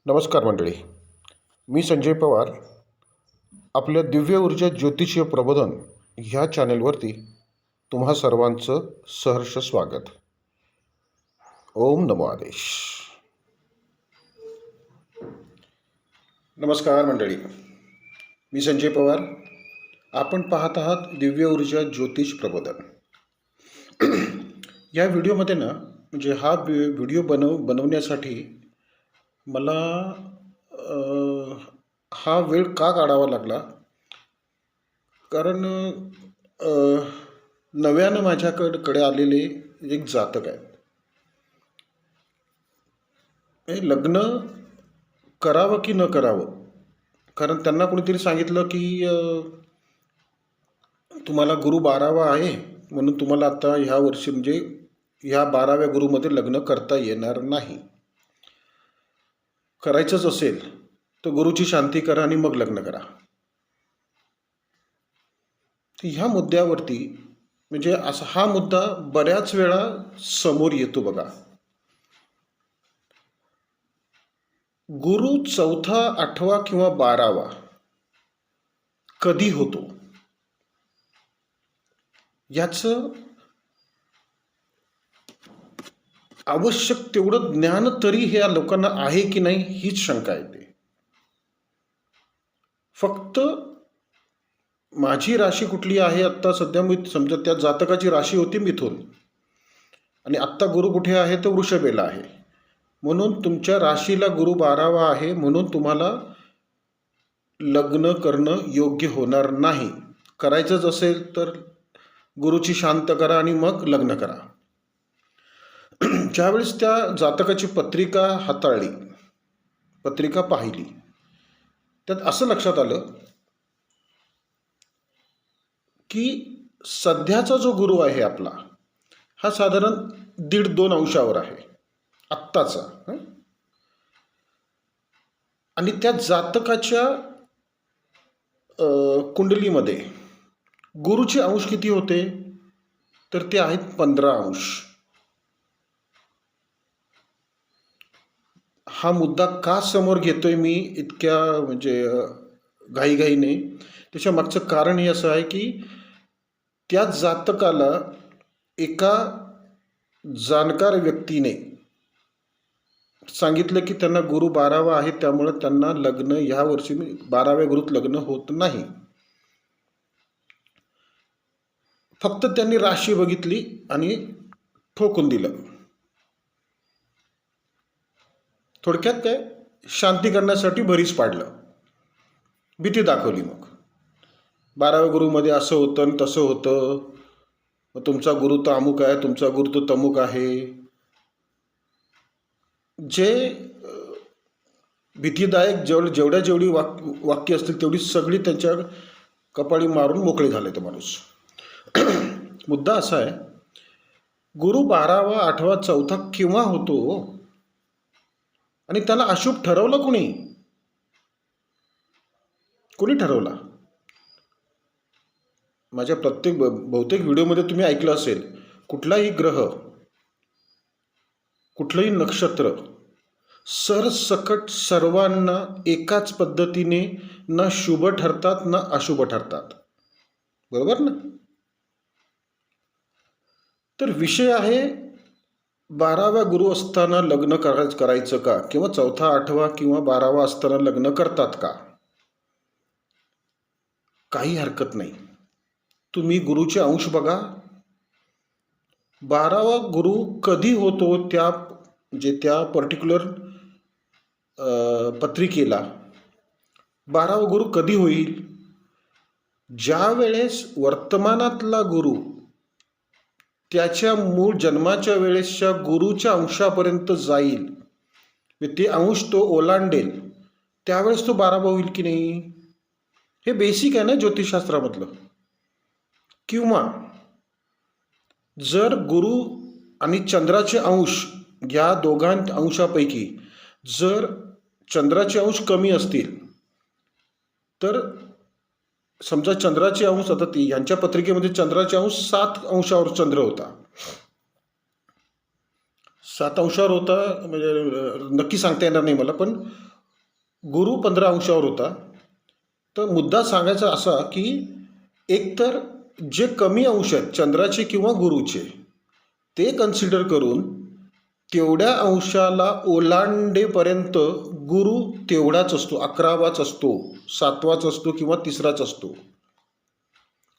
नमस्कार मंडळी. मी संजय पवार. आपल्या दिव्य ऊर्जा ज्योतिषीय प्रबोधन ह्या चॅनेलवरती तुम्हा सर्वांचं सहर्ष स्वागत. ओम नमो आदेश. नमस्कार मंडळी, मी संजय पवार. आपण पाहत आहात दिव्य ऊर्जा ज्योतिष प्रबोधन. या व्हिडिओमध्ये म्हणजे हा व्हिडिओ बनवण्यासाठी मला हा वेळ का काढावा लागला, कारण नव्यानं माझ्याकडे आलेले एक जातक आहेत. हे लग्न करावं की न करावं, कारण त्यांना कोणीतरी सांगितलं की तुम्हाला गुरु 12वा आहे, म्हणून तुम्हाला आता ह्या वर्षी म्हणजे ह्या 12व्या गुरुमध्ये लग्न करता येणार नाही. करायचंच असेल तर गुरुची शांती करा आणि मग लग्न करा. ह्या मुद्द्यावरती म्हणजे असा हा मुद्दा बऱ्याच वेळा समोर येतो बघा. गुरु 4था, 8वा किंवा 12वा कधी होतो याचं आवश्यक तेवढं ज्ञान तरी ह्या लोकांना आहे की नाही हीच शंका येते. फक्त माझी राशी कुठली आहे आत्ता सध्या, मी समजा त्या जातकाची राशी होती मिथुन आणि आत्ता गुरु कुठे आहे तर वृषभेला आहे, म्हणून तुमच्या राशीला गुरु 12वा आहे, म्हणून तुम्हाला लग्न करणं योग्य होणार नाही. करायचंच असेल तर गुरुची शांत करा आणि मग लग्न करा. ज्यावेळेस त्या जातकाची पत्रिका हाताळली, पत्रिका पाहिली, त्यात असं लक्षात आलं की सध्याचा जो गुरु आहे आपला हा साधारण 1.5-2 अंशावर आहे आत्ताचा. आणि त्या जातकाच्या कुंडलीमध्ये गुरुचे अंश किती होते तर ते आहेत 15 अंश. हा मुद्दा का समोर घेतोय मी इतक्या म्हणजे घाईघाईने, त्याच्या मागचं कारण हे असं आहे की त्या जातकाला एका जाणकार व्यक्तीने सांगितलं की त्यांना गुरु 12वा आहे, त्यामुळे त्यांना लग्न ह्या वर्षी 12व्या गुरुत लग्न होत नाही. फक्त त्यांनी राशी बघितली आणि ठोकून दिलं. थोडक्यात काय, शांती करण्यासाठी भरीस पाडलं, भीती दाखवली. मग 12व्या गुरुमध्ये असं होतं आणि तसं होतं, मग तुमचा गुरु तर अमुक आहे, तुमचा गुरु तर तमुक आहे. जे भीतीदायक जेवढी वाक्य असतील तेवढी सगळी त्यांच्या कपाळी मारून मोकळे झाले ते माणूस. मुद्दा असा आहे, गुरु 12वा, 8वा, 4था केव्हा होतो आणि त्याला अशुभ ठरवलं कोणी ठरवला? माझ्या बहुतेक व्हिडिओमध्ये तुम्ही ऐकलं असेल, कुठलाही ग्रह, कुठलंही नक्षत्र सरसकट सर्वांना एकाच पद्धतीने न शुभ ठरतात न अशुभ ठरतात, बरोबर ना? तर विषय आहे 12व्या गुरु असताना लग्न करायचं का, किंवा 4था, 8वा किंवा 12वा असताना लग्न करतात का? काही हरकत नाही. तुम्ही गुरुचे अंश बघा. 12वा गुरु कधी होतो त्या पर्टिक्युलर पत्रिकेला 12वा गुरु कधी होईल? ज्या वेळेस वर्तमानातला गुरु त्याच्या मूळ जन्माच्या वेळेसच्या गुरुच्या अंशापर्यंत जाईल, ते अंश तो ओलांडेल, त्यावेळेस तो 12वा होईल की नाही? हे बेसिक आहे ना ज्योतिषशास्त्रामधलं. किंवा जर गुरु आणि चंद्राचे अंश या दोघां अंशापैकी जर चंद्राचे अंश कमी असतील, तर समजा चंद्राचे अंश, आता यांच्या पत्रिकेमध्ये चंद्राचे अंश 7 अंशावर चंद्र होता, 7 अंशावर होता, म्हणजे नक्की सांगता येणार नाही मला, पण गुरु 15 अंशावर होता. तर मुद्दा सांगायचा असा की एकतर जे कमी अंश आहेत चंद्राचे किंवा गुरुचे ते कन्सिडर करून तेवढ्या अंशाला ओलांडेपर्यंत गुरु तेवढाच असतो, 11वाच असतो, 7वाच असतो किंवा 3राच असतो.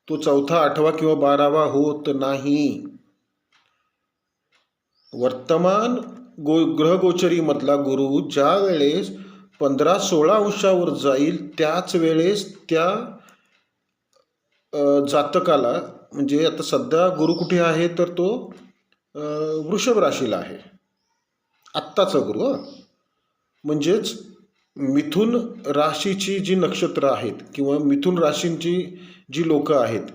तो 4था, 8वा किंवा 12वा होत नाही. वर्तमान ग्रहगोचरी मधला गुरु ज्या वेळेस 15-16 अंशावर जाईल त्याच वेळेस त्या जातकाला, म्हणजे आता सध्या गुरु कुठे आहे तर तो वृषभ राशीला आहे आत्ताचा गुरु. म्हणजेच मिथुन राशीची जी नक्षत्र आहेत किंवा मिथुन राशींची जी लोक आहेत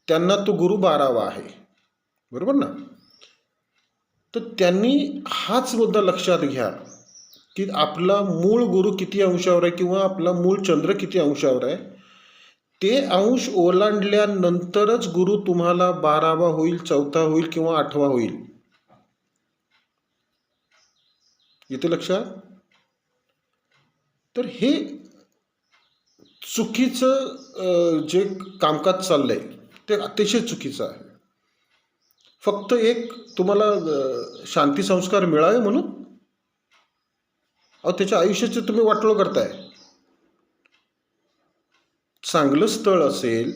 त्यांना तो गुरु 12वा आहे, बरोबर ना. तर त्यांनी हाच मुद्दा लक्षात घ्या की आपला मूळ गुरु किती अंशावर आहे किंवा आपला मूळ चंद्र किती अंशावर आहे. ते अंश ओलांडल्यानंतरच गुरु तुम्हाला 12वा होईल, 4था होईल किंवा 8वा होईल. येते लक्षात. तर हे चुकीचं जे कामकाज चाललंय ते अतिशय चुकीचं आहे. फक्त एक तुम्हाला शांती संस्कार मिळावे म्हणून त्याच्या आयुष्याचे तुम्ही वाटोळ करताय. चांगलं स्थळ असेल,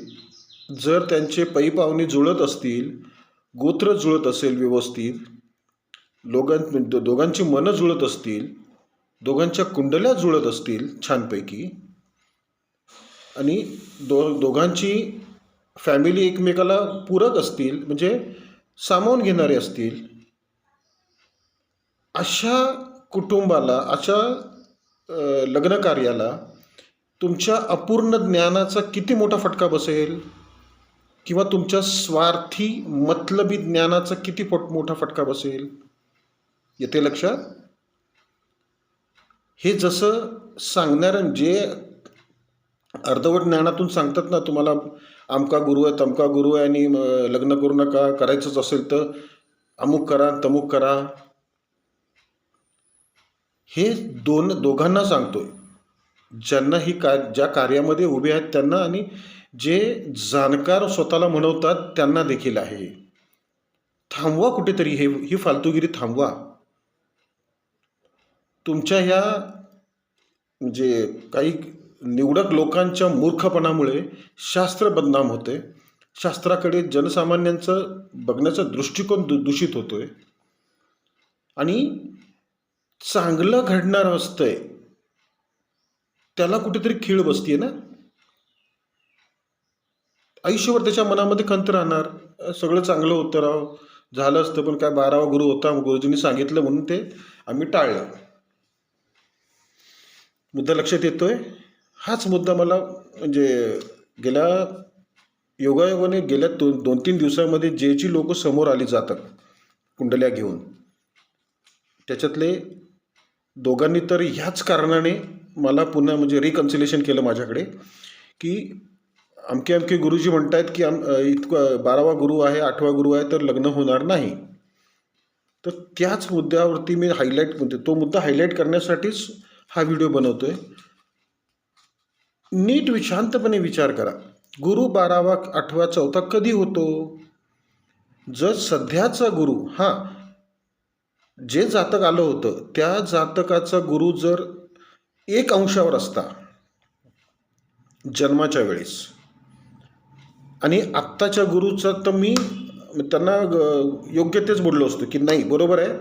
जर त्यांचे पै पाहुणे जुळत असतील, गोत्र जुळत असेल व्यवस्थित, दोघांची मनं जुळत असतील, दोघांच्या कुंडल्या जुळत असतील छानपैकी, आणि दोघांची फॅमिली एकमेकाला पूरक असतील, म्हणजे सामावून घेणारे असतील, अशा कुटुंबाला, अशा लग्न कार्याला तुमच्या अपूर्ण ज्ञानाचा किती मोठा फटका बसेल किंवा तुमच्या स्वार्थी मतलबी ज्ञानाचा किती मोठा फटका बसेल. येते लक्षात. हे जसं सांगणारं जे अर्धवट ज्ञानातून सांगतात ना, तुम्हाला अमका गुरु आहे, तमका गुरु आहे आणि लग्न करू नका, करायचंच असेल तर अमुक करा, तमुक करा. हे दोघांना सांगतोय, ज्यांना ज्या कार्यामध्ये उभे आहेत त्यांना, आणि जे जाणकार स्वतःला म्हणवतात त्यांना देखील आहे. थांबवा कुठेतरी ही फालतूगिरी थांबवा. तुमच्या ह्या म्हणजे काही निवडक लोकांच्या मूर्खपणामुळे शास्त्र बदनाम होते. शास्त्राकडे जनसामान्यांचं बघण्याचा दृष्टिकोन दूषित होतोय आणि चांगलं घडणार असतंय त्याला कुठेतरी खीळ बसतीये ना. आयुष्यभर त्याच्या मनामध्ये खंत राहणार, सगळं चांगलं होतं राव, झालं असतं पण काय 12वा गुरु होता, गुरुजींनी सांगितलं म्हणून ते आम्ही टाळलं. मुद्दा लक्षात येतोय. हाच मुद्दा मला म्हणजे गेल्या योगायोगाने गेल्या 2-3 दिवसामध्ये जी लोक समोर आली जातात कुंडल्या घेऊन, त्याच्यातले दोघांनी तर ह्याच कारणाने मला पुन्हा म्हणजे रिकन्सिलेशन केलं माझ्याकडे की अमके गुरुजी म्हणतायत की इतकं 12वा गुरु आहे, 8वा गुरु आहे, तर लग्न होणार नाही. तर त्याच मुद्द्यावरती मी तो मुद्दा हायलाईट करण्यासाठीच हा व्हिडिओ बनवतोय. नीट शांतपणे विचार करा, गुरु 12वा, 8वा, 4था कधी होतो? जर सध्याचा गुरु, जे जातक आलं होतं त्या जातकाचा गुरु जर 1 अंशावर असता जन्माच्या वेळेस, आणि आत्ताच्या गुरुचा तर मी त्यांना योग्य तेच बोललो असतो की नाही बरोबर आहे,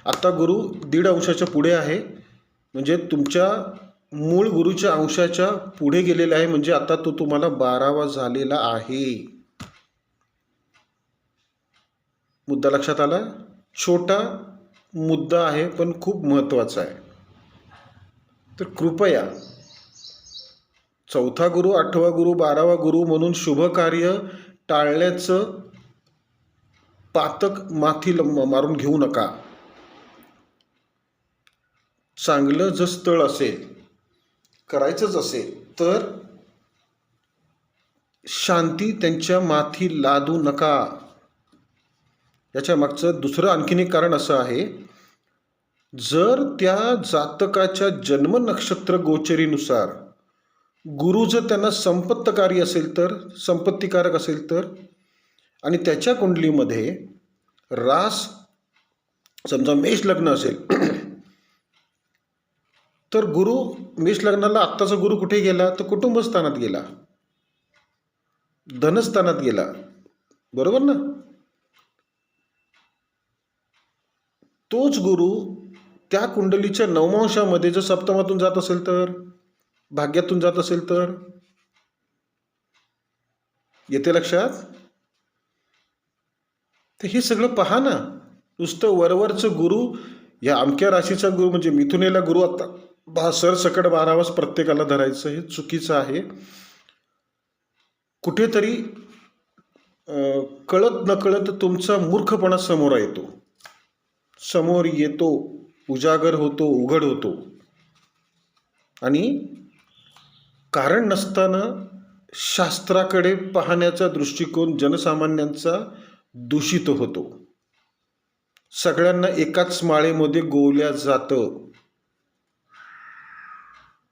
आत्ता गुरु 1.5 अंशाच्या पुढे आहे, म्हणजे तुमच्या मूळ गुरुच्या अंशाच्या पुढे गेलेला आहे, म्हणजे आता तो तुम्हाला 12वा झालेला आहे. मुद्दा लक्षात आला. छोटा मुद्दा आहे पण खूप महत्त्वाचा आहे. तर कृपया 4था गुरु, 8वा गुरु, 12वा गुरु म्हणून शुभ कार्य टाळण्याचं पातक माथी मारून घेऊ नका. चांगलं जर स्थळ असेल, करायचंच असेल तर शांती त्यांच्या माथी लादू नका. याच्या मागचं दुसरं आणखीन एक कारण असं आहे जर त्या जातकाच्या जन्म नक्षत्र गोचरीनुसार गुरु जर त्यांना संपत्तकारी असेल तर, संपत्तिकारक असेल तर, आणि त्याच्या कुंडलीमध्ये रास समजा मेष लग्न असेल तर गुरु मेष लग्नाला आत्ताचा गुरु कुठे गेला तर कुटुंबस्थानात गेला, धनस्थानात गेला, बरोबर ना. तोच गुरु त्या कुंडलीच्या नवमांशामध्ये जर सप्तमातून जात असेल तर, भाग्यातून जात असेल तर, येते लक्षात. तर हे सगळं पहा ना. नुसतं वरवरचं गुरु, या अमक्या राशीचा गुरु म्हणजे मिथुनेला गुरु आता सरसकट 12वाच प्रत्येकाला धरायचं हे चुकीचं आहे. कुठेतरी कळत नकळत तुमचा मूर्खपणा समोर येतो, उजागर होतो, उघड होतो, आणि कारण नसताना शास्त्राकडे पाहण्याचा दृष्टिकोन जनसामान्यांचा दूषित होतो. सगळ्यांना एकाच माळेमध्ये गोवल्या जातं.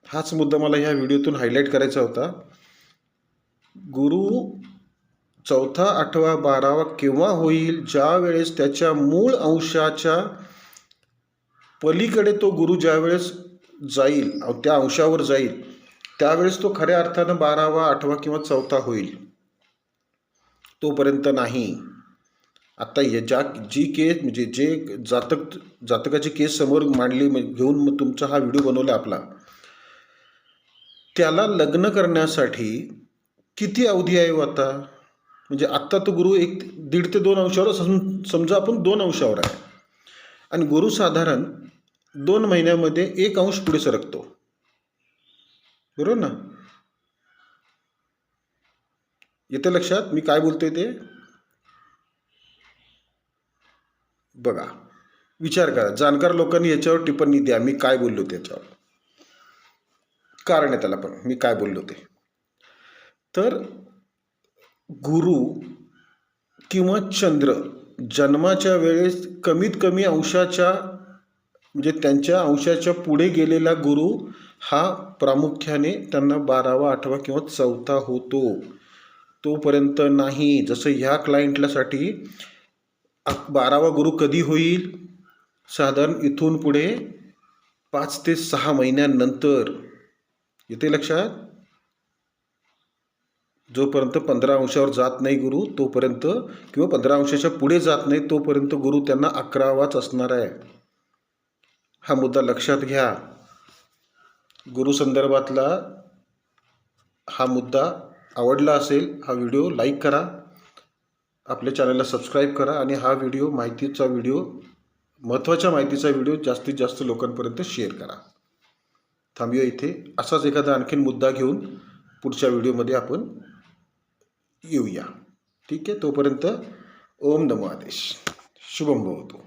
हाच मुद्दा मला ह्या व्हिडिओतून हायलाईट करायचा होता. गुरु 4था, 8वा, 12वा केव्हा होईल? ज्या वेळेस त्याच्या मूळ अंशाच्या पलीकडे तो गुरु ज्या वेळेस जाईल, त्या अंशावर जाईल, त्यावेळेस तो खऱ्या अर्थानं 12वा, 8वा किंवा 4था होईल. तोपर्यंत नाही. आता जी केस म्हणजे जे जातकाची केस समोर मांडली घेऊन मग तुमचा हा व्हिडिओ बनवला आपला, त्याला लग्न करण्यासाठी किती अवधी आहे आता? म्हणजे आत्ता तो गुरु 1.5 ते 2 अंशावर, समजा आपण 2 अंशावर आहे, आणि गुरु साधारण 2 महिन्यामध्ये 1 अंश पुढे सरकतो, बरोबर ना. येते लक्षात मी काय बोलतोय ते? बघा, विचार करा. जाणकार लोकांनी याच्यावर टिप्पणी द्या, मी काय बोललो त्याच्यावर. कारण आहे त्याला पण, मी काय बोललो ते. तर गुरु किंवा चंद्र जन्माच्या वेळेस कमीत कमी अंशाच्या म्हणजे त्यांच्या अंशाच्या पुढे गेलेला गुरु हा प्रामुख्याने त्यांना 12वा, 8वा किंवा 4था होतो. तोपर्यंत नाही. जसं ह्या क्लायंटलासाठी 12वा गुरु कधी होईल? साधारण इथून पुढे 5 ते 6 महिन्यानंतर. येते लक्षात. जोपर्यंत 15 अंशावर जात नाही गुरु तोपर्यंत, किंवा 15 अंशाच्या पुढे जात नाही तोपर्यंत गुरु त्यांना 11वाच असणार आहे. हा मुद्दा लक्षात घ्या. गुरु संदर्भातला हा मुद्दा आवडला असेल, हा व्हिडिओ लाईक करा, आपल्या चॅनलला सबस्क्राईब करा, आणि हा व्हिडिओ महत्त्वाच्या माहितीचा व्हिडिओ जास्तीत जास्त लोकांपर्यंत शेअर करा. थांबूया इथे. असाच एखादा आणखीन मुद्दा घेऊन पुढच्या व्हिडिओमध्ये आपण येऊया. ठीक आहे. तोपर्यंत ओम नमो आदेश. शुभम भवतु.